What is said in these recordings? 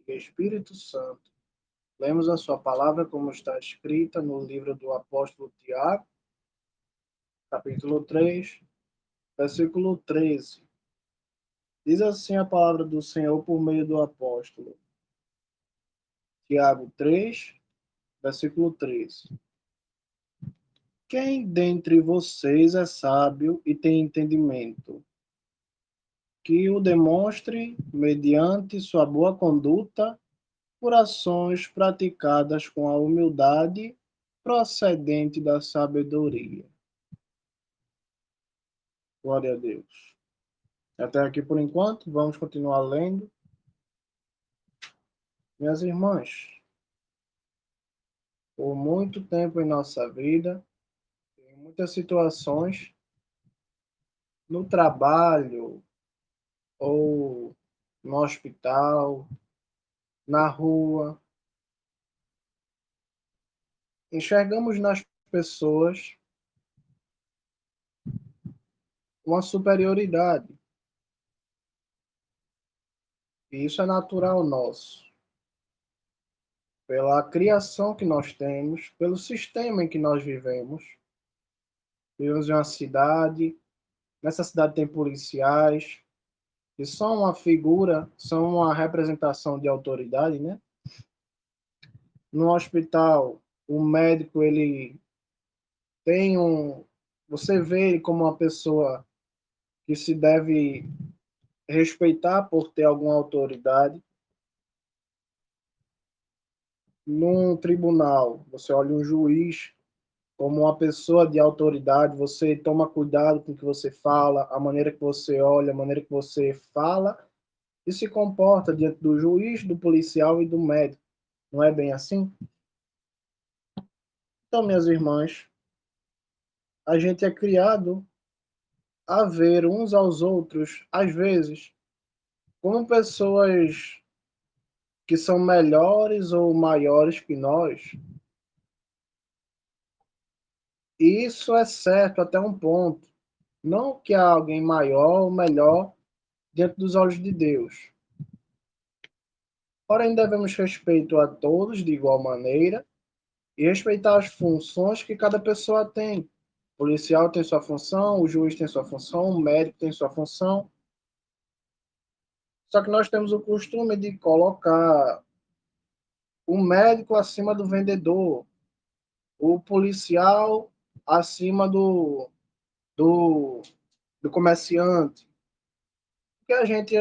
e Espírito Santo. Lemos a sua palavra como está escrita no livro do apóstolo Tiago, capítulo 3, versículo 13. Diz assim a palavra do Senhor por meio do apóstolo. Tiago 3, versículo 13. Quem dentre vocês é sábio e tem entendimento? Que o demonstre mediante sua boa conduta por ações praticadas com a humildade procedente da sabedoria. Glória a Deus. Até aqui por enquanto, vamos continuar lendo. Minhas irmãs, por muito tempo em nossa vida, em muitas situações, no trabalho ou no hospital, na rua, enxergamos nas pessoas uma superioridade. E isso é natural nosso, pela criação que nós temos, pelo sistema em que nós vivemos. Vivemos em uma cidade, nessa cidade tem policiais, que são uma figura, são uma representação de autoridade, né? No hospital, o médico, ele tem você vê ele como uma pessoa que se deve respeitar por ter alguma autoridade. Num tribunal, você olha um juiz como uma pessoa de autoridade, você toma cuidado com o que você fala, a maneira que você olha, a maneira que você fala e se comporta diante do juiz, do policial e do médico. Não é bem assim? Então, minhas irmãs, a gente é criado a ver uns aos outros, às vezes, como pessoas que são melhores ou maiores que nós. E isso é certo até um ponto. Não que há alguém maior ou melhor diante dos olhos de Deus. Porém, devemos respeito a todos de igual maneira e respeitar as funções que cada pessoa tem. O policial tem sua função, o juiz tem sua função, o médico tem sua função. Só que nós temos o costume de colocar o médico acima do vendedor, o policial acima do, do comerciante. Porque a gente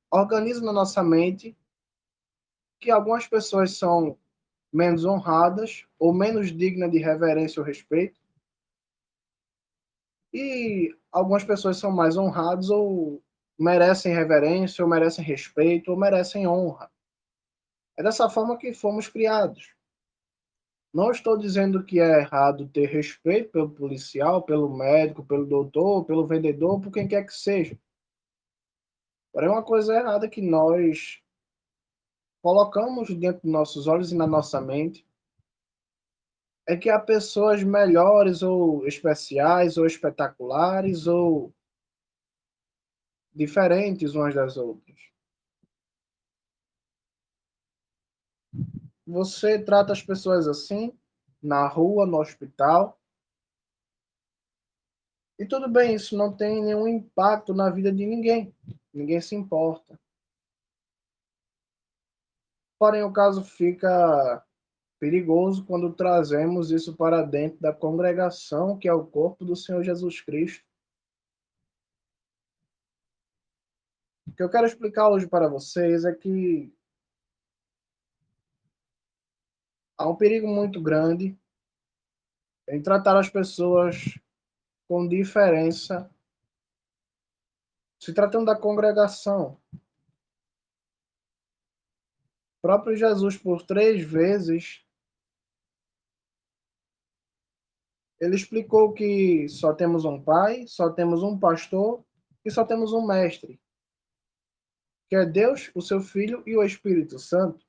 organiza na nossa mente que algumas pessoas são menos honradas ou menos dignas de reverência ou respeito, e algumas pessoas são mais honradas ou merecem reverência, ou merecem respeito, ou merecem honra. É dessa forma que fomos criados. Não estou dizendo que é errado ter respeito pelo policial, pelo médico, pelo doutor, pelo vendedor, por quem quer que seja. Porém, uma coisa errada que nós colocamos dentro dos nossos olhos e na nossa mente é que há pessoas melhores ou especiais ou espetaculares ou diferentes umas das outras. Você trata as pessoas assim, na rua, no hospital, e tudo bem, isso não tem nenhum impacto na vida de ninguém. Ninguém se importa. Porém, o caso fica perigoso quando trazemos isso para dentro da congregação, que é o corpo do Senhor Jesus Cristo. O que eu quero explicar hoje para vocês é que há um perigo muito grande em tratar as pessoas com diferença, se tratando da congregação. O próprio Jesus, por 3 vezes, ele explicou que só temos um pai, só temos um pastor e só temos um mestre, que é Deus, o seu Filho e o Espírito Santo.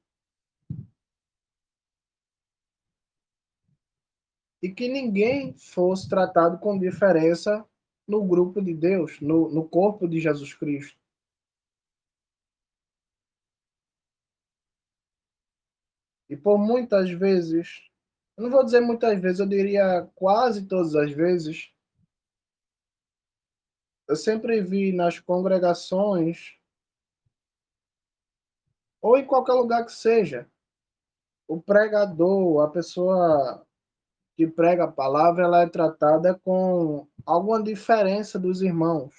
E que ninguém fosse tratado com diferença no grupo de Deus, no corpo de Jesus Cristo. E por muitas vezes, eu não vou dizer muitas vezes, eu diria quase todas as vezes, eu sempre vi nas congregações, ou em qualquer lugar que seja, o pregador, a pessoa que prega a palavra, ela é tratada com alguma diferença dos irmãos,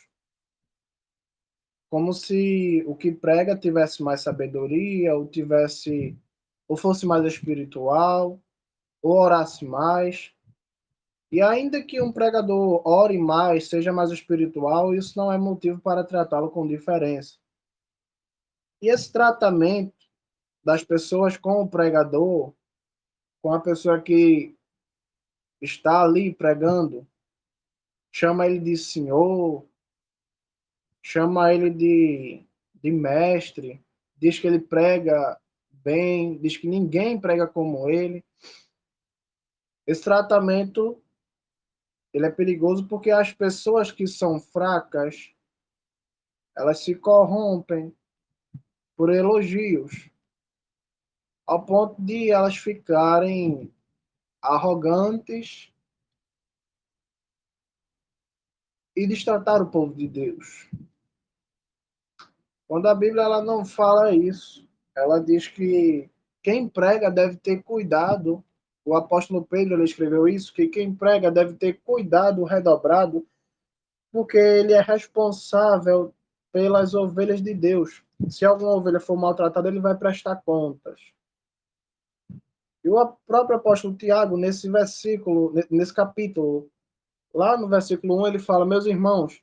como se o que prega tivesse mais sabedoria, ou tivesse, ou fosse mais espiritual, ou orasse mais. E ainda que um pregador ore mais, seja mais espiritual, isso não é motivo para tratá-lo com diferença. E esse tratamento das pessoas com o pregador, com a pessoa que está ali pregando, chama ele de senhor, chama ele de mestre, diz que ele prega bem, diz que ninguém prega como ele. Esse tratamento ele é perigoso porque as pessoas que são fracas, elas se corrompem por elogios, ao ponto de elas ficarem arrogantes e destratar o povo de Deus. Quando a Bíblia ela não fala isso, ela diz que quem prega deve ter cuidado. O apóstolo Pedro ele escreveu isso, que quem prega deve ter cuidado redobrado, porque ele é responsável pelas ovelhas de Deus. Se alguma ovelha for maltratada, ele vai prestar contas. E o próprio apóstolo Tiago, nesse versículo, nesse capítulo, lá no versículo 1, ele fala: Meus irmãos,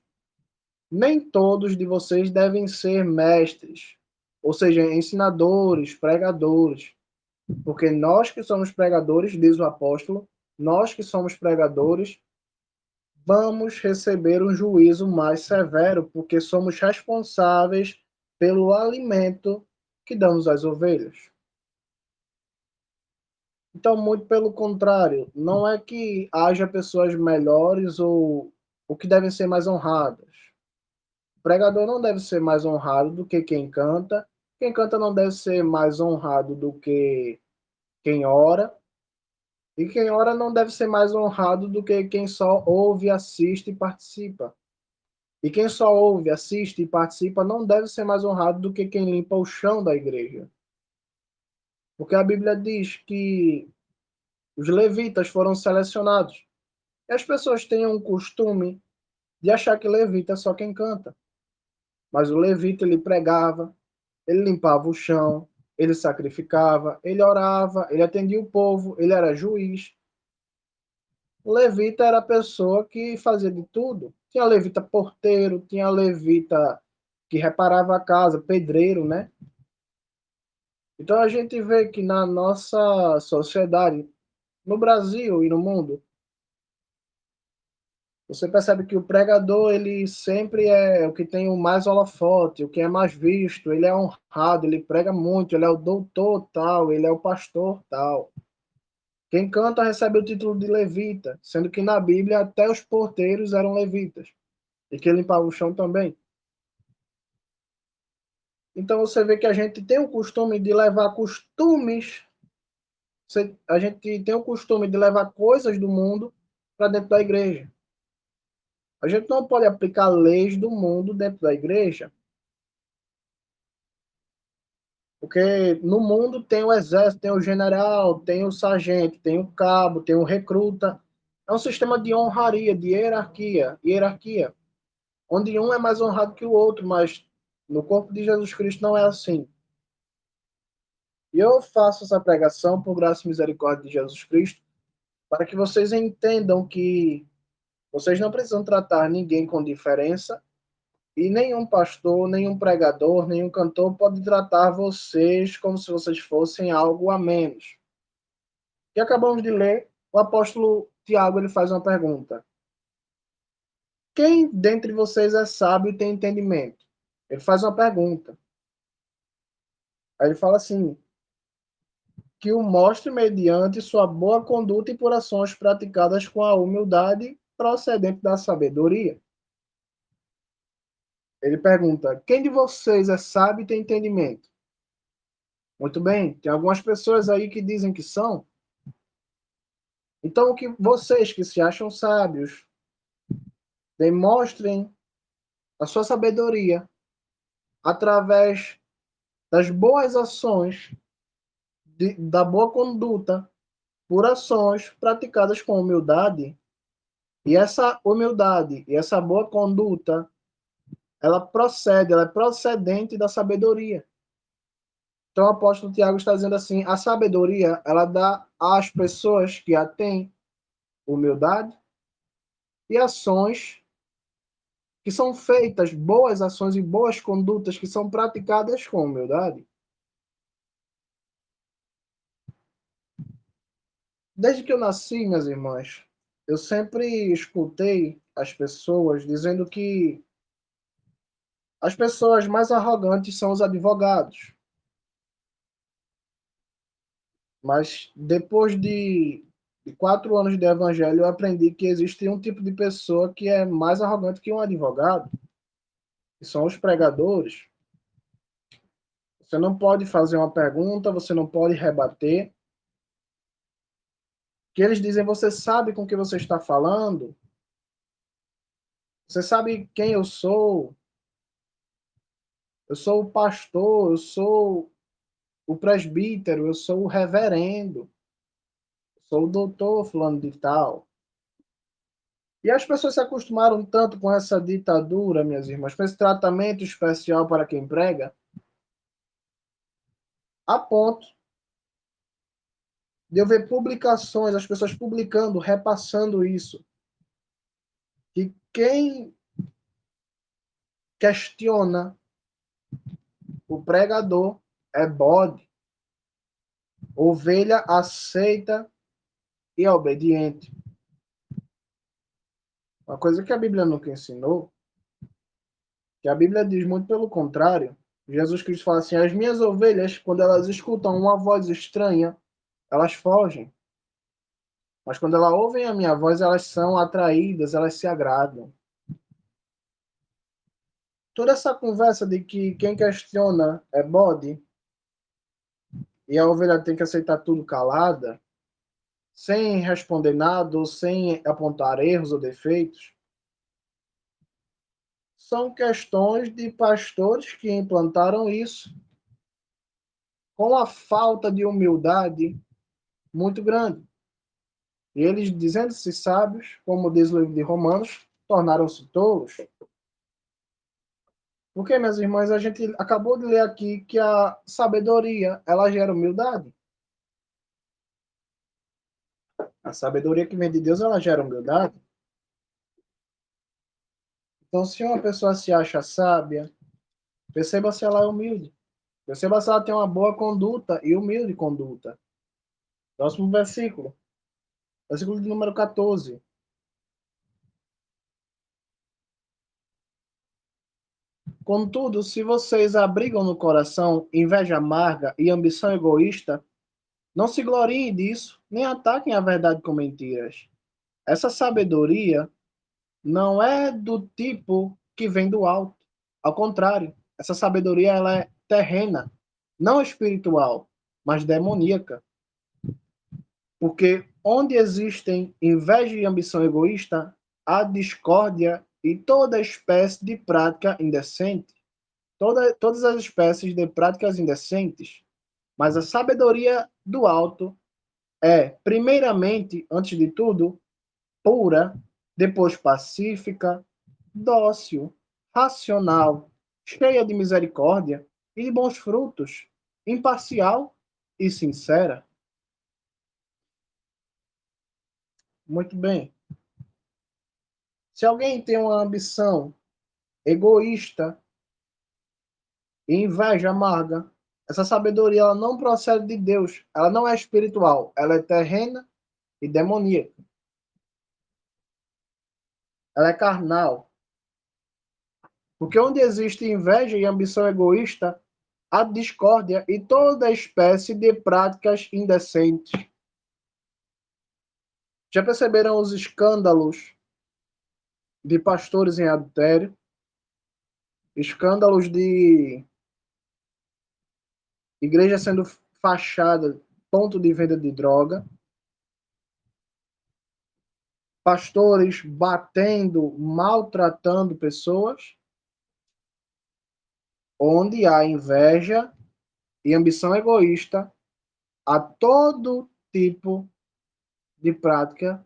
nem todos de vocês devem ser mestres, ou seja, ensinadores, pregadores, porque nós que somos pregadores, diz o apóstolo, nós que somos pregadores, vamos receber um juízo mais severo, porque somos responsáveis pelo alimento que damos às ovelhas. Então, muito pelo contrário, não é que haja pessoas melhores ou que devem ser mais honradas. O pregador não deve ser mais honrado do que quem canta não deve ser mais honrado do que quem ora, e quem ora não deve ser mais honrado do que quem só ouve, assiste e participa. E quem só ouve, assiste e participa não deve ser mais honrado do que quem limpa o chão da igreja. Porque a Bíblia diz que os levitas foram selecionados. E as pessoas têm um costume de achar que levita é só quem canta. Mas o levita, ele pregava, ele limpava o chão, ele sacrificava, ele orava, ele atendia o povo, ele era juiz. O levita era a pessoa que fazia de tudo. Tinha levita porteiro, tinha levita que reparava a casa, pedreiro, né? Então a gente vê que na nossa sociedade, no Brasil e no mundo, você percebe que o pregador, ele sempre é o que tem o mais holofote, o que é mais visto, ele é honrado, ele prega muito, ele é o doutor tal, ele é o pastor tal. Quem canta recebe o título de levita, sendo que na Bíblia até os porteiros eram levitas, e que limpavam o chão também. Então você vê que a gente tem o costume de levar costumes, a gente tem o costume de levar coisas do mundo para dentro da igreja. A gente não pode aplicar leis do mundo dentro da igreja, porque no mundo tem o exército, tem o general, tem o sargento, tem o cabo, tem o recruta. É um sistema de honraria, de hierarquia, onde um é mais honrado que o outro, mas no corpo de Jesus Cristo não é assim. E eu faço essa pregação por graça e misericórdia de Jesus Cristo, para que vocês entendam que vocês não precisam tratar ninguém com diferença, e nenhum pastor, nenhum pregador, nenhum cantor pode tratar vocês como se vocês fossem algo a menos. E acabamos de ler, o apóstolo Tiago ele faz uma pergunta: quem dentre vocês é sábio e tem entendimento? Ele faz uma pergunta. Aí ele fala assim: que o mostre mediante sua boa conduta e por ações praticadas com a humildade procedente da sabedoria. Ele pergunta: quem de vocês é sábio e tem entendimento? Muito bem, tem algumas pessoas aí que dizem que são. Então, que vocês que se acham sábios, demonstrem a sua sabedoria através das boas ações, da boa conduta, por ações praticadas com humildade. E essa humildade e essa boa conduta, ela é procedente da sabedoria. Então, o apóstolo Tiago está dizendo assim: a sabedoria, ela dá às pessoas que a têm humildade e ações que são feitas, boas ações e boas condutas que são praticadas com humildade. Desde que eu nasci, minhas irmãs, eu sempre escutei as pessoas dizendo que as pessoas mais arrogantes são os advogados. Mas depois de 4 anos de evangelho, eu aprendi que existe um tipo de pessoa que é mais arrogante que um advogado, que são os pregadores. Você não pode fazer uma pergunta, você não pode rebater. Que eles dizem, você sabe com o que você está falando? Você sabe quem eu sou? Eu sou o pastor, eu sou o presbítero, eu sou o reverendo, eu sou o doutor fulano de tal. E as pessoas se acostumaram tanto com essa ditadura, minhas irmãs, com esse tratamento especial para quem prega, a ponto de eu ver publicações, as pessoas publicando, repassando isso, que quem questiona o pregador é bode, ovelha aceita e obediente. Uma coisa que a Bíblia nunca ensinou, que a Bíblia diz muito pelo contrário. Jesus Cristo fala assim: as minhas ovelhas, quando elas escutam uma voz estranha, elas fogem. Mas quando elas ouvem a minha voz, elas são atraídas, elas se agradam. Toda essa conversa de que quem questiona é bode e a ovelha tem que aceitar tudo calada, sem responder nada ou sem apontar erros ou defeitos, são questões de pastores que implantaram isso com a falta de humildade muito grande. E eles, dizendo-se sábios, como diz o livro de Romanos, tornaram-se tolos. Porque, meus irmãos, a gente acabou de ler aqui que a sabedoria, ela gera humildade. A sabedoria que vem de Deus, ela gera humildade. Então, se uma pessoa se acha sábia, perceba se ela é humilde. Perceba se ela tem uma boa conduta e humilde conduta. Próximo versículo. Versículo de número 14. Contudo, se vocês abrigam no coração inveja amarga e ambição egoísta, não se gloriem disso, nem ataquem a verdade com mentiras. Essa sabedoria não é do tipo que vem do alto. Ao contrário, essa sabedoria ela é terrena, não espiritual, mas demoníaca. Porque onde existem inveja e ambição egoísta, há discórdia e toda espécie de prática indecente. Todas as espécies de práticas indecentes. Mas a sabedoria do alto é, primeiramente, antes de tudo, pura, depois pacífica, dócil, racional, cheia de misericórdia e de bons frutos, imparcial e sincera. Muito bem. Se alguém tem uma ambição egoísta e inveja amarga, essa sabedoria ela não procede de Deus, ela não é espiritual, ela é terrena e demoníaca. Ela é carnal. Porque onde existe inveja e ambição egoísta, há discórdia e toda espécie de práticas indecentes. Já perceberam os escândalos de pastores em adultério? Escândalos igreja sendo fachada, ponto de venda de droga, pastores batendo, maltratando pessoas, onde há inveja e ambição egoísta, há todo tipo de prática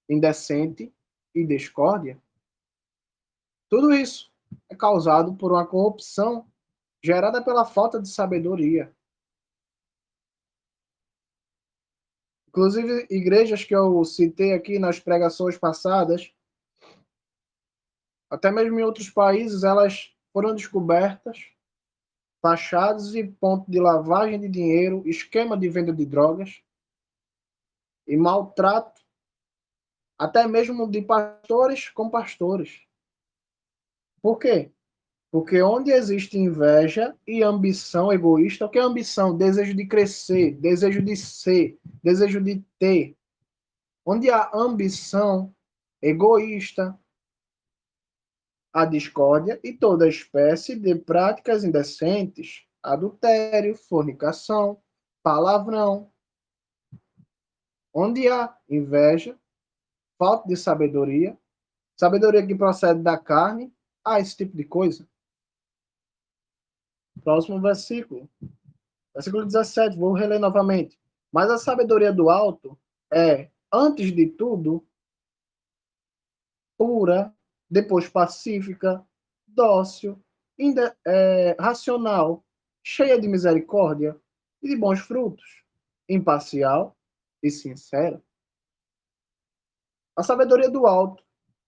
indecente e discórdia. Tudo isso é causado por uma corrupção gerada pela falta de sabedoria. Inclusive, igrejas que eu citei aqui nas pregações passadas, até mesmo em outros países, elas foram descobertas, fachadas e ponto de lavagem de dinheiro, esquema de venda de drogas e maltrato, até mesmo de pastores com pastores. Por quê? Porque onde existe inveja e ambição egoísta, o que é ambição? Desejo de crescer, desejo de ser, desejo de ter. Onde há ambição egoísta, há discórdia e toda espécie de práticas indecentes, adultério, fornicação, palavrão. Onde há inveja, falta de sabedoria, sabedoria que procede da carne, há esse tipo de coisa. Próximo versículo. Versículo 17, vou reler novamente. Mas a sabedoria do alto é, antes de tudo, pura, depois pacífica, dócil, racional, cheia de misericórdia e de bons frutos, imparcial e sincera. A sabedoria do alto,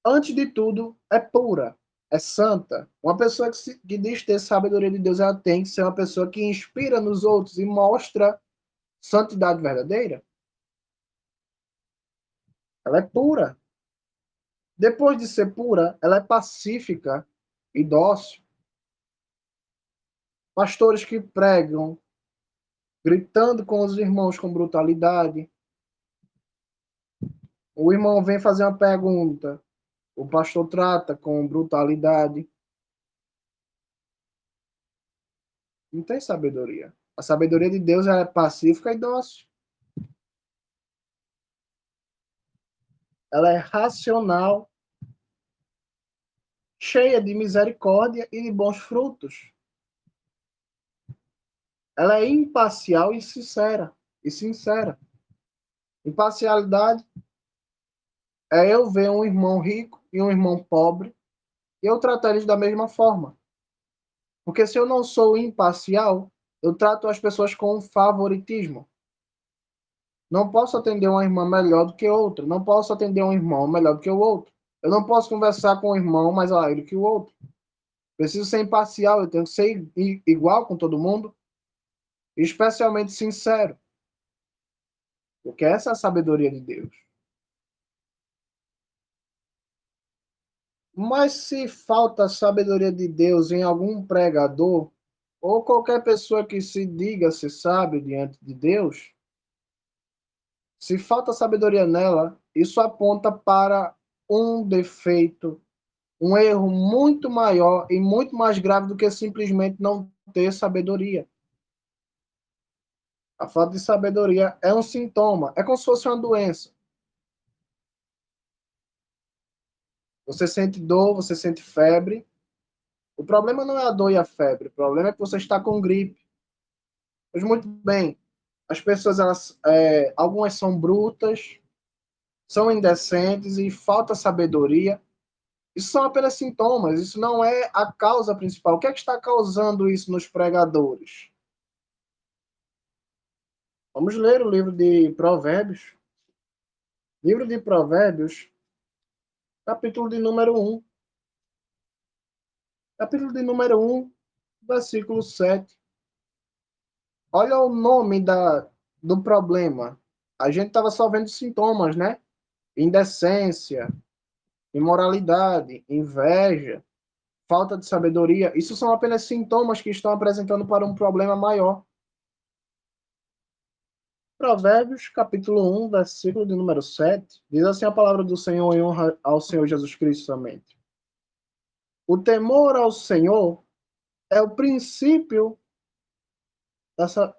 antes de tudo, é pura, é santa. Uma pessoa que diz ter sabedoria de Deus, ela tem que ser uma pessoa que inspira nos outros e mostra santidade verdadeira. Ela é pura. Depois de ser pura, ela é pacífica e dócil. Pastores que pregam, gritando com os irmãos com brutalidade. O irmão vem fazer uma pergunta, o pastor trata com brutalidade. Não tem sabedoria. A sabedoria de Deus é pacífica e dócil. Ela é racional, cheia de misericórdia e de bons frutos. Ela é imparcial e sincera. Imparcialidade é eu ver um irmão rico e um irmão pobre e eu tratar eles da mesma forma. Porque se eu não sou imparcial, eu trato as pessoas com favoritismo. Não posso atender uma irmã melhor do que outra. Não posso atender um irmão melhor do que o outro. Eu não posso conversar com um irmão mais alegre que o outro. Preciso ser imparcial, eu tenho que ser igual com todo mundo, especialmente sincero. Porque essa é a sabedoria de Deus. Mas se falta a sabedoria de Deus em algum pregador, ou qualquer pessoa que se diga se sábio diante de Deus, se falta sabedoria nela, isso aponta para um defeito, um erro muito maior e muito mais grave do que simplesmente não ter sabedoria. A falta de sabedoria é um sintoma, é como se fosse uma doença. Você sente dor, você sente febre. O problema não é a dor e a febre, o problema é que você está com gripe. Pois muito bem, as pessoas, algumas são brutas, são indecentes e falta sabedoria. Isso são apenas sintomas, isso não é a causa principal. O que é que está causando isso nos pregadores? Vamos ler o livro de Provérbios. Livro de Provérbios, capítulo de número 1. Capítulo de número 1, versículo 7. Olha o nome do problema. A gente estava só vendo sintomas, né? Indecência, imoralidade, inveja, falta de sabedoria. Isso são apenas sintomas que estão apresentando para um problema maior. Provérbios, capítulo 1, versículo de número 7, diz assim a palavra do Senhor em honra ao Senhor Jesus Cristo somente. O temor ao Senhor é o princípio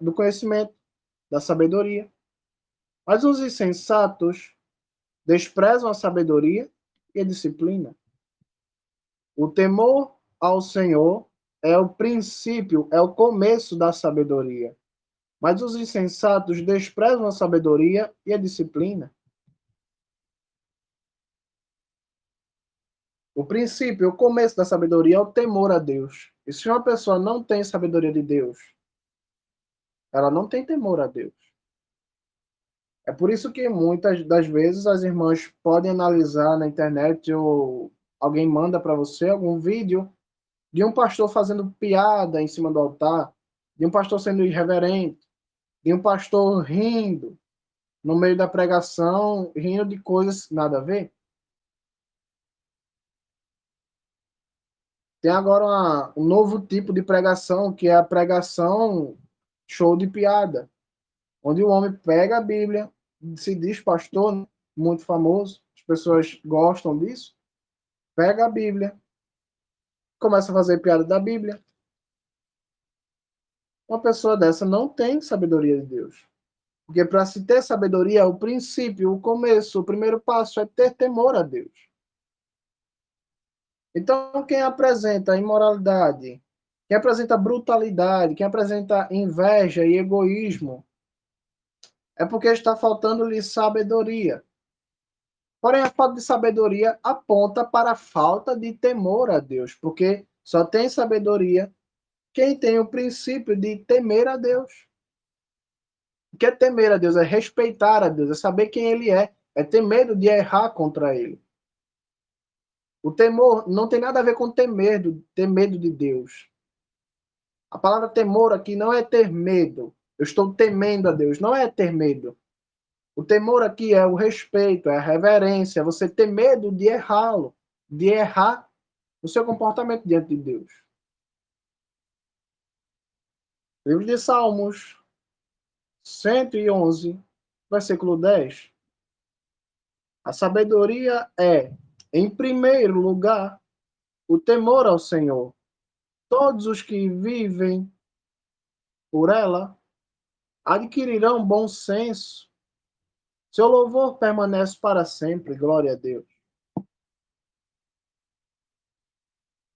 do conhecimento, da sabedoria. Mas os insensatos desprezam a sabedoria e a disciplina. O temor ao Senhor é o princípio, é o começo da sabedoria. Mas os insensatos desprezam a sabedoria e a disciplina. O princípio, o começo da sabedoria é o temor a Deus. E se uma pessoa não tem sabedoria de Deus, ela não tem temor a Deus. É por isso que muitas das vezes as irmãs podem analisar na internet ou alguém manda para você algum vídeo de um pastor fazendo piada em cima do altar, de um pastor sendo irreverente, de um pastor rindo no meio da pregação, rindo de coisas nada a ver. Tem agora um novo tipo de pregação, que é a pregação show de piada, onde o homem pega a Bíblia, se diz pastor, muito famoso, as pessoas gostam disso, pega a Bíblia, começa a fazer piada da Bíblia. Uma pessoa dessa não tem sabedoria de Deus. Porque para se ter sabedoria, o princípio, o começo, o primeiro passo é ter temor a Deus. Então, quem apresenta imoralidade, quem apresenta brutalidade, quem apresenta inveja e egoísmo, é porque está faltando-lhe sabedoria. Porém, a falta de sabedoria aponta para a falta de temor a Deus, porque só tem sabedoria quem tem o princípio de temer a Deus. O que é temer a Deus? É respeitar a Deus, é saber quem Ele é ter medo de errar contra Ele. O temor não tem nada a ver com ter medo de Deus. A palavra temor aqui não é ter medo. Eu estou temendo a Deus, não é ter medo. O temor aqui é o respeito, é a reverência, é você ter medo de errá-lo, de errar o seu comportamento diante de Deus. Livro de Salmos, 111, versículo 10. A sabedoria é, em primeiro lugar, o temor ao Senhor. Todos os que vivem por ela adquirirão bom senso. Seu louvor permanece para sempre. Glória a Deus.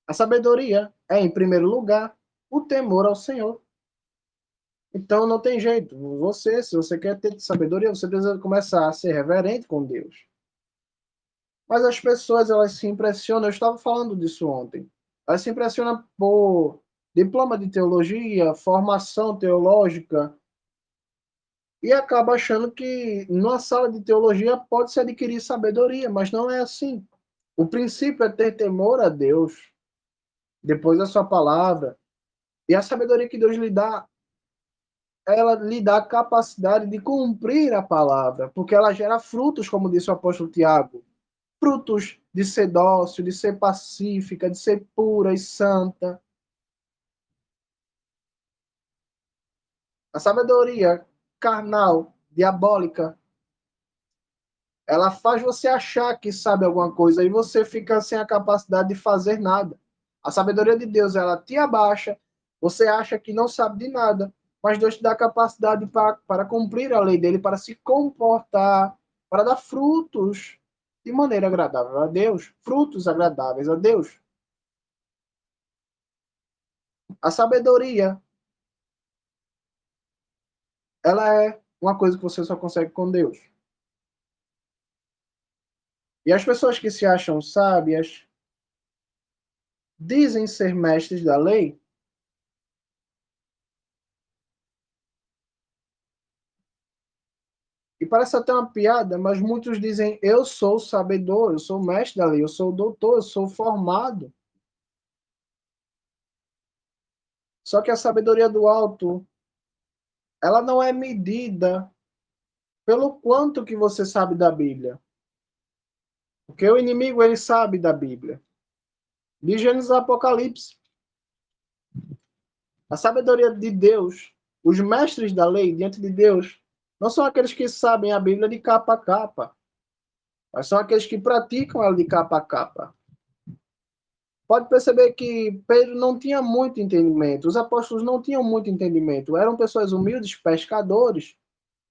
A sabedoria é, em primeiro lugar, o temor ao Senhor. Então não tem jeito. Se você quer ter sabedoria, você precisa começar a ser reverente com Deus. Mas as pessoas, elas se impressionam. Eu estava falando disso ontem. Elas se impressionam por diploma de teologia, formação teológica, e acaba achando que numa sala de teologia pode-se adquirir sabedoria, mas não é assim. O princípio é ter temor a Deus, depois a sua palavra, e a sabedoria que Deus lhe dá, ela lhe dá a capacidade de cumprir a palavra, porque ela gera frutos, como disse o apóstolo Tiago, frutos de ser dócil, de ser pacífica, de ser pura e santa. A sabedoria carnal, diabólica, ela faz você achar que sabe alguma coisa e você fica sem a capacidade de fazer nada. A sabedoria de Deus, ela te abaixa, você acha que não sabe de nada, mas Deus te dá a capacidade para cumprir a lei dele, para se comportar, para dar frutos de maneira agradável a Deus, frutos agradáveis a Deus. A sabedoria, ela é uma coisa que você só consegue com Deus. E as pessoas que se acham sábias dizem ser mestres da lei, e parece até uma piada, mas muitos dizem: eu sou sabedor, eu sou mestre da lei, eu sou doutor, eu sou formado. Só que a sabedoria do alto, ela não é medida pelo quanto que você sabe da Bíblia. Porque o inimigo, ele sabe da Bíblia. De Gênesis ao Apocalipse. A sabedoria de Deus, os mestres da lei diante de Deus, não são aqueles que sabem a Bíblia de capa a capa, mas são aqueles que praticam ela de capa a capa. pode perceber que Pedro não tinha muito entendimento, os apóstolos não tinham muito entendimento, eram pessoas humildes, pescadores,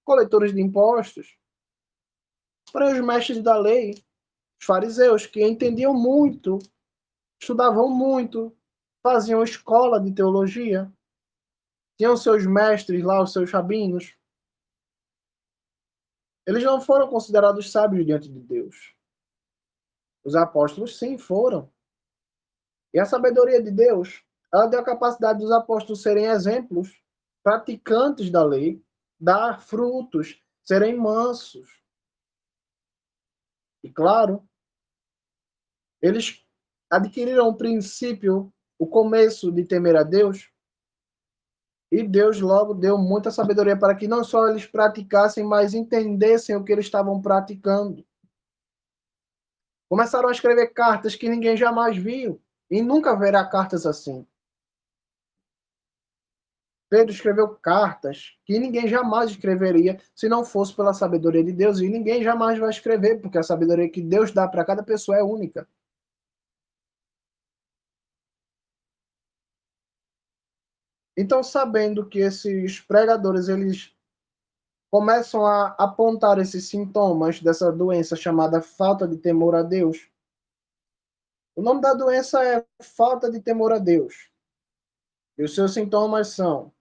coletores de impostos, para os mestres da lei, os fariseus, que entendiam muito, estudavam muito, faziam escola de teologia, tinham seus mestres lá, os seus rabinos. Eles não foram considerados sábios diante de Deus. Os apóstolos, sim, foram. E a sabedoria de Deus, ela deu a capacidade dos apóstolos serem exemplos, praticantes da lei, dar frutos, serem mansos. E claro, eles adquiriram o princípio, o começo de temer a Deus, e Deus logo deu muita sabedoria para que não só eles praticassem, mas entendessem o que eles estavam praticando. Começaram a escrever cartas que ninguém jamais viu, e nunca verá cartas assim. Pedro escreveu cartas que ninguém jamais escreveria se não fosse pela sabedoria de Deus, e ninguém jamais vai escrever, porque a sabedoria que Deus dá para cada pessoa é única. Então, sabendo que esses pregadores eles começam a apontar esses sintomas dessa doença chamada falta de temor a Deus, o nome da doença é falta de temor a Deus. E os seus sintomas são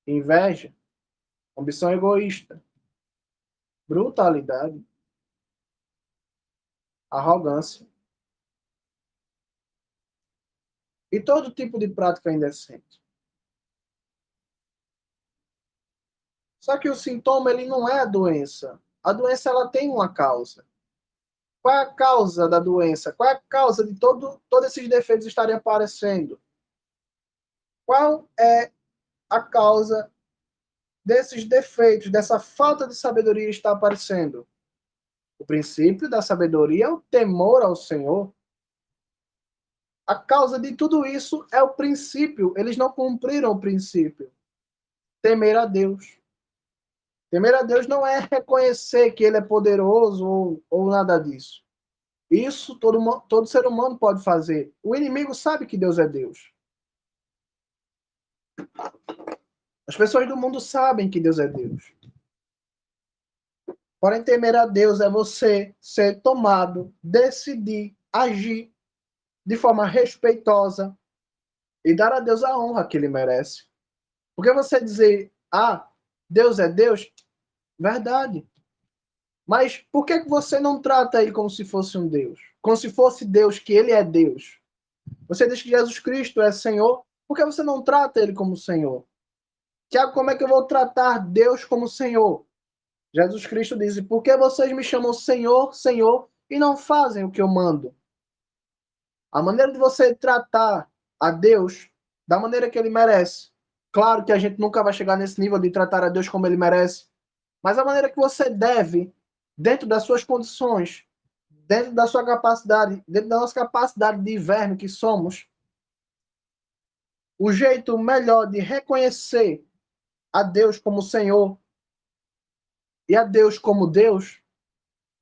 inveja, ambição egoísta, brutalidade, arrogância e todo tipo de prática indecente. Só que o sintoma ele não é a doença. A doença ela tem uma causa. Qual é a causa da doença? Qual é a causa de todos esses defeitos estarem aparecendo? Qual é a causa desses defeitos, dessa falta de sabedoria estar aparecendo? O princípio da sabedoria é o temor ao Senhor. A causa de tudo isso é o princípio. Eles não cumpriram o princípio. Temer a Deus. Temer a Deus não é reconhecer que Ele é poderoso ou nada disso. Isso todo ser humano pode fazer. O inimigo sabe que Deus é Deus. As pessoas do mundo sabem que Deus é Deus. Porém, temer a Deus é você ser tomado, decidir, agir de forma respeitosa e dar a Deus a honra que Ele merece. Porque você dizer, Deus é Deus, verdade. Mas por que você não trata Ele como se fosse um Deus? Como se fosse Deus, que Ele é Deus? Você diz que Jesus Cristo é Senhor, por que você não trata Ele como Senhor? Tiago, como é que eu vou tratar Deus como Senhor? Jesus Cristo diz, por que vocês me chamam Senhor, Senhor, e não fazem o que eu mando? A maneira de você tratar a Deus da maneira que Ele merece. Claro que a gente nunca vai chegar nesse nível de tratar a Deus como Ele merece, mas a maneira que você deve, dentro das suas condições, dentro da sua capacidade, dentro da nossa capacidade de inverno que somos, o jeito melhor de reconhecer a Deus como Senhor e a Deus como Deus,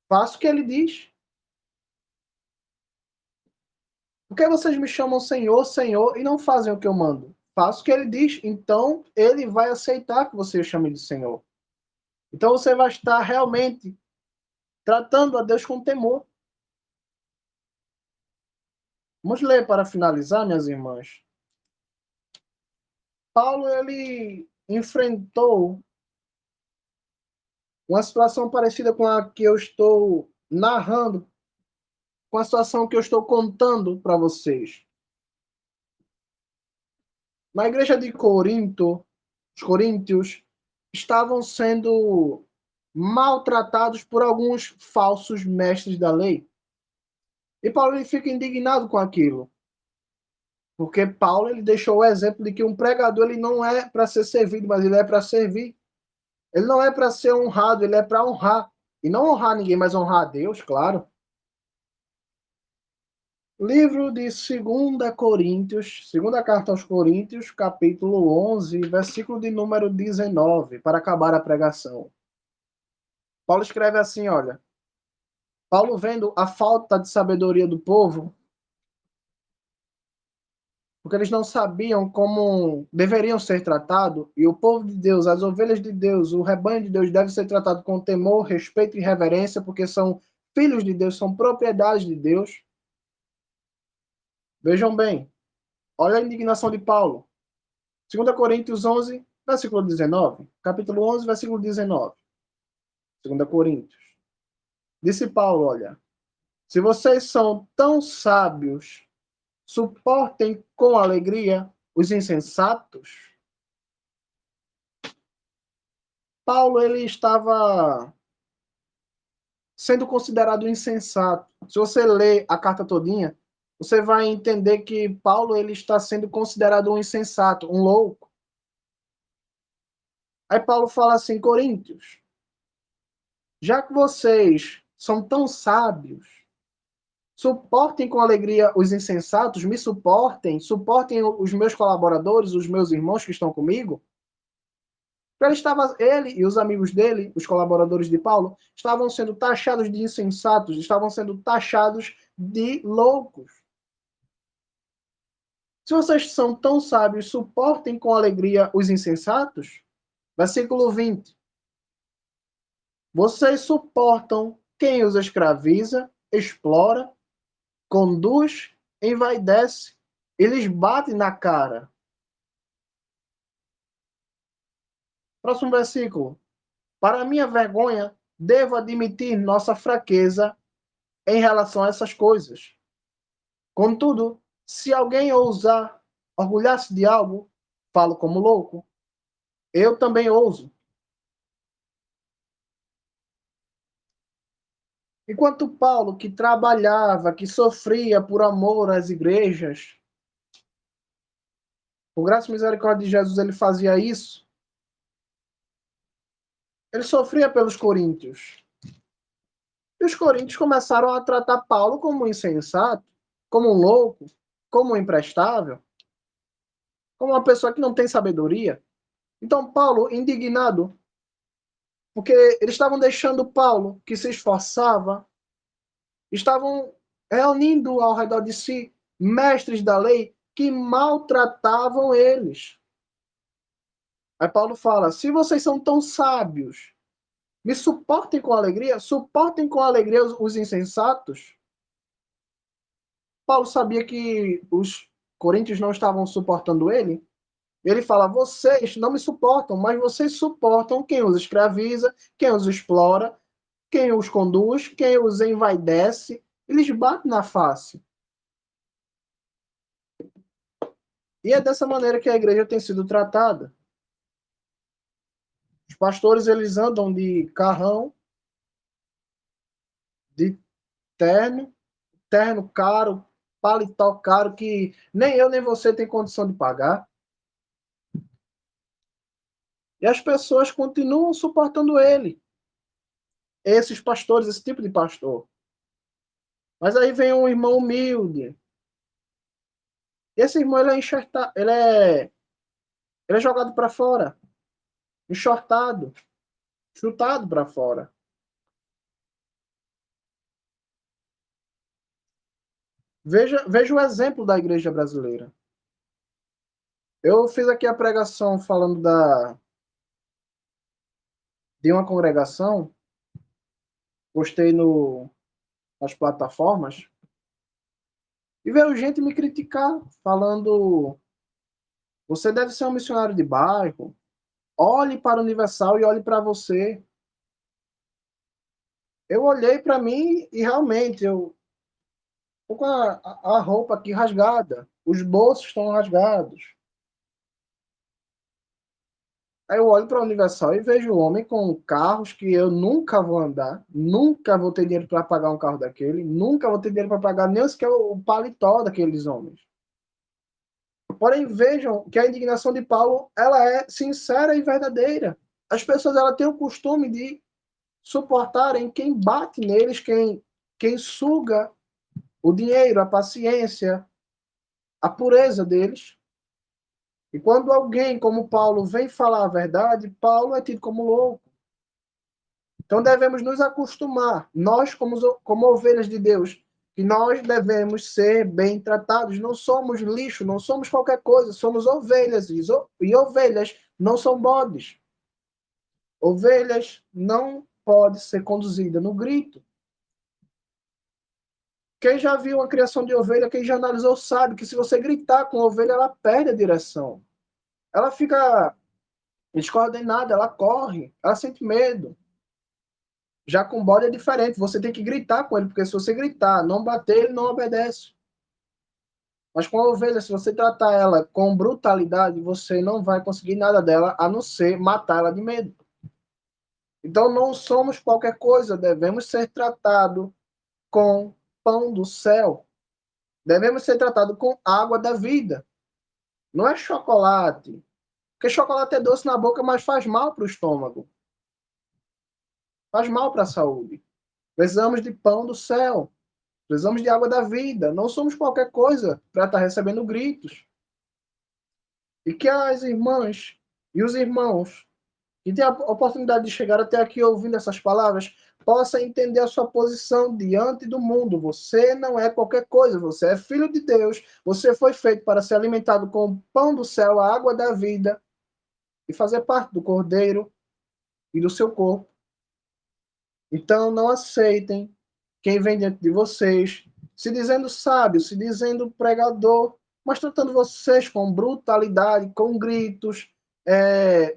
faça o que Ele diz. Por que vocês me chamam Senhor, Senhor e não fazem o que eu mando? Faça o que Ele diz, então Ele vai aceitar que você o chame de Senhor. Então você vai estar realmente tratando a Deus com temor. Vamos ler para finalizar, minhas irmãs. Paulo ele enfrentou uma situação parecida com a que eu estou narrando, com a situação que eu estou contando para vocês. Na igreja de Corinto, os coríntios estavam sendo maltratados por alguns falsos mestres da lei. E Paulo ele fica indignado com aquilo. Porque Paulo ele deixou o exemplo de que um pregador ele não é para ser servido, mas ele é para servir. Ele não é para ser honrado, ele é para honrar. E não honrar ninguém, mas honrar a Deus, claro. Livro de 2 Coríntios, segunda carta aos Coríntios, capítulo 11, versículo de número 19, para acabar a pregação. Paulo escreve assim, olha. Paulo vendo a falta de sabedoria do povo, porque eles não sabiam como deveriam ser tratados, e o povo de Deus, as ovelhas de Deus, o rebanho de Deus deve ser tratado com temor, respeito e reverência, porque são filhos de Deus, são propriedades de Deus. Vejam bem, olha a indignação de Paulo. 2 Coríntios 11, versículo 19. Capítulo 11, versículo 19. 2 Coríntios. Disse Paulo, olha, se vocês são tão sábios, suportem com alegria os insensatos. Paulo, ele estava sendo considerado insensato. Se você ler a carta todinha, você vai entender que Paulo, ele está sendo considerado um insensato, um louco. Aí Paulo fala assim, Coríntios, já que vocês são tão sábios, suportem com alegria os insensatos, me suportem, suportem os meus colaboradores, os meus irmãos que estão comigo. Ele e os amigos dele, os colaboradores de Paulo, estavam sendo taxados de insensatos, estavam sendo taxados de loucos. Se vocês são tão sábios, suportem com alegria os insensatos. Versículo 20. Vocês suportam quem os escraviza, explora, conduz, envaidece, eles batem na cara. Próximo versículo. Para minha vergonha, devo admitir nossa fraqueza em relação a essas coisas. Contudo, se alguém ousar orgulhar-se de algo, falo como louco, eu também ouso. Enquanto Paulo, que trabalhava, que sofria por amor às igrejas, por graça e misericórdia de Jesus, ele fazia isso, ele sofria pelos coríntios. E os coríntios começaram a tratar Paulo como um insensato, como um louco, como um imprestável, como uma pessoa que não tem sabedoria. Então, Paulo, indignado, porque eles estavam deixando Paulo, que se esforçava, estavam reunindo ao redor de si mestres da lei que maltratavam eles. Aí Paulo fala: se vocês são tão sábios, me suportem com alegria, suportem com alegria os insensatos. Paulo sabia que os coríntios não estavam suportando ele. Ele fala: vocês não me suportam, mas vocês suportam quem os escraviza, quem os explora, quem os conduz, quem os envaidece. Eles batem na face. E é dessa maneira que a igreja tem sido tratada. Os pastores, eles andam de carrão, de terno, terno caro, paletó caro, que nem eu nem você tem condição de pagar. E as pessoas continuam suportando ele. Esses pastores, esse tipo de pastor. Mas aí vem um irmão humilde. Esse irmão, ele é enxertado, ele é jogado para fora, enxortado, chutado para fora. Veja o exemplo da igreja brasileira. Eu fiz aqui a pregação falando de uma congregação, postei nas plataformas, e veio gente me criticar, falando: você deve ser um missionário de bairro, olhe para o Universal e olhe para você. Eu olhei para mim e realmente eu tô com a roupa aqui rasgada, os bolsos estão rasgados. Aí eu olho para a Universal e vejo o homem com carros que eu nunca vou andar, nunca vou ter dinheiro para pagar um carro daquele, nunca vou ter dinheiro para pagar nem sequer o paletó daqueles homens. Porém, vejam que a indignação de Paulo, ela é sincera e verdadeira. As pessoas, ela têm o costume de suportarem quem bate neles, quem suga o dinheiro, a paciência, a pureza deles. E quando alguém como Paulo vem falar a verdade, Paulo é tido como louco. Então devemos nos acostumar, nós como ovelhas de Deus, que nós devemos ser bem tratados. Não somos lixo, não somos qualquer coisa, somos ovelhas, e ovelhas não são bodes. Ovelhas não pode ser conduzida no grito. Quem já viu uma criação de ovelha, quem já analisou, sabe que se você gritar com a ovelha, ela perde a direção. Ela fica descoordenada, ela corre, ela sente medo. Já com bode é diferente, você tem que gritar com ele, porque se você gritar, não bater, ele não obedece. Mas com a ovelha, se você tratar ela com brutalidade, você não vai conseguir nada dela, a não ser matá-la de medo. Então não somos qualquer coisa, devemos ser tratados com pão do céu. Devemos ser tratados com água da vida. Não é chocolate. Porque chocolate é doce na boca, mas faz mal para o estômago. Faz mal para a saúde. Precisamos de pão do céu. Precisamos de água da vida. Não somos qualquer coisa para estar recebendo gritos. E que as irmãs e os irmãos que têm a oportunidade de chegar até aqui ouvindo essas palavras possam entender a sua posição diante do mundo. Você não é qualquer coisa. Você é filho de Deus. Você foi feito para ser alimentado com o pão do céu, a água da vida, e fazer parte do Cordeiro e do seu corpo. Então, não aceitem quem vem diante de vocês, se dizendo sábio, se dizendo pregador, mas tratando vocês com brutalidade, com gritos,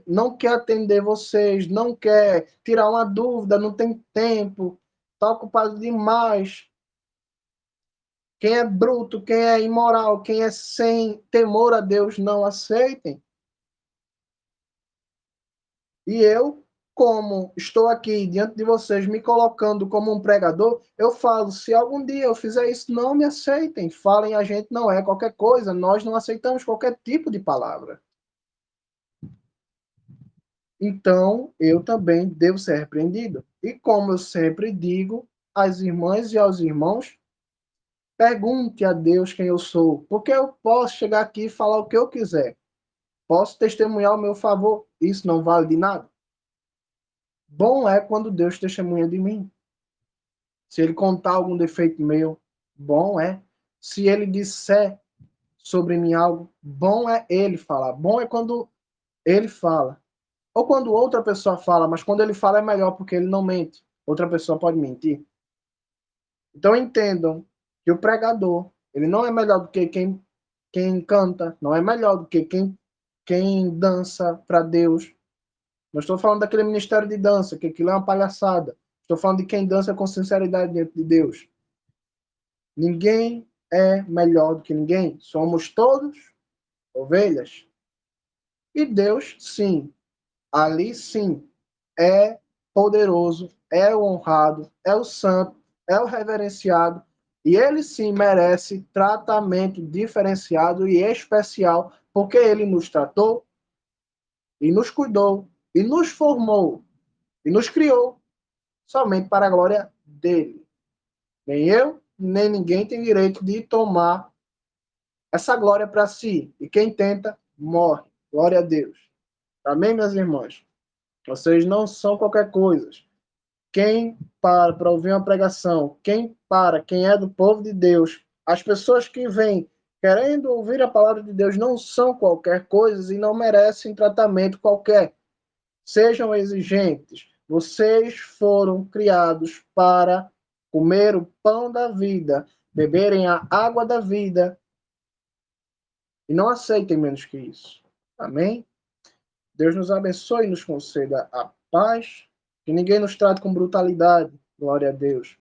não quer atender vocês, não quer tirar uma dúvida, não tem tempo, está ocupado demais. Quem é bruto, quem é imoral, quem é sem temor a Deus, não aceitem. E eu, como estou aqui diante de vocês, me colocando como um pregador, eu falo, se algum dia eu fizer isso, não me aceitem. Falem, a gente não é qualquer coisa, nós não aceitamos qualquer tipo de palavra. Então, eu também devo ser repreendido. E como eu sempre digo às irmãs e aos irmãos, pergunte a Deus quem eu sou, porque eu posso chegar aqui e falar o que eu quiser. Posso testemunhar o meu favor, isso não vale de nada. Bom é quando Deus testemunha de mim. Se ele contar algum defeito meu, bom é. Se ele disser sobre mim algo, bom é ele falar. Bom é quando ele fala. Ou quando outra pessoa fala, mas quando ele fala é melhor porque ele não mente. Outra pessoa pode mentir. Então entendam que o pregador, ele não é melhor do que quem canta, não é melhor do que quem dança para Deus. Não estou falando daquele ministério de dança, que aquilo é uma palhaçada. Estou falando de quem dança com sinceridade diante de Deus. Ninguém é melhor do que ninguém. Somos todos ovelhas. E Deus, sim, ali sim, é poderoso, é o honrado, é o santo, é o reverenciado. E ele sim merece tratamento diferenciado e especial, porque ele nos tratou e nos cuidou e nos formou e nos criou somente para a glória dele. Nem eu, nem ninguém tem direito de tomar essa glória para si. E quem tenta, morre. Glória a Deus. Amém, minhas irmãs? Vocês não são qualquer coisa. Quem para ouvir uma pregação, quem é do povo de Deus, as pessoas que vêm querendo ouvir a palavra de Deus não são qualquer coisa e não merecem tratamento qualquer. Sejam exigentes. Vocês foram criados para comer o pão da vida, beberem a água da vida, e não aceitem menos que isso. Amém? Deus nos abençoe e nos conceda a paz. Que ninguém nos trate com brutalidade. Glória a Deus.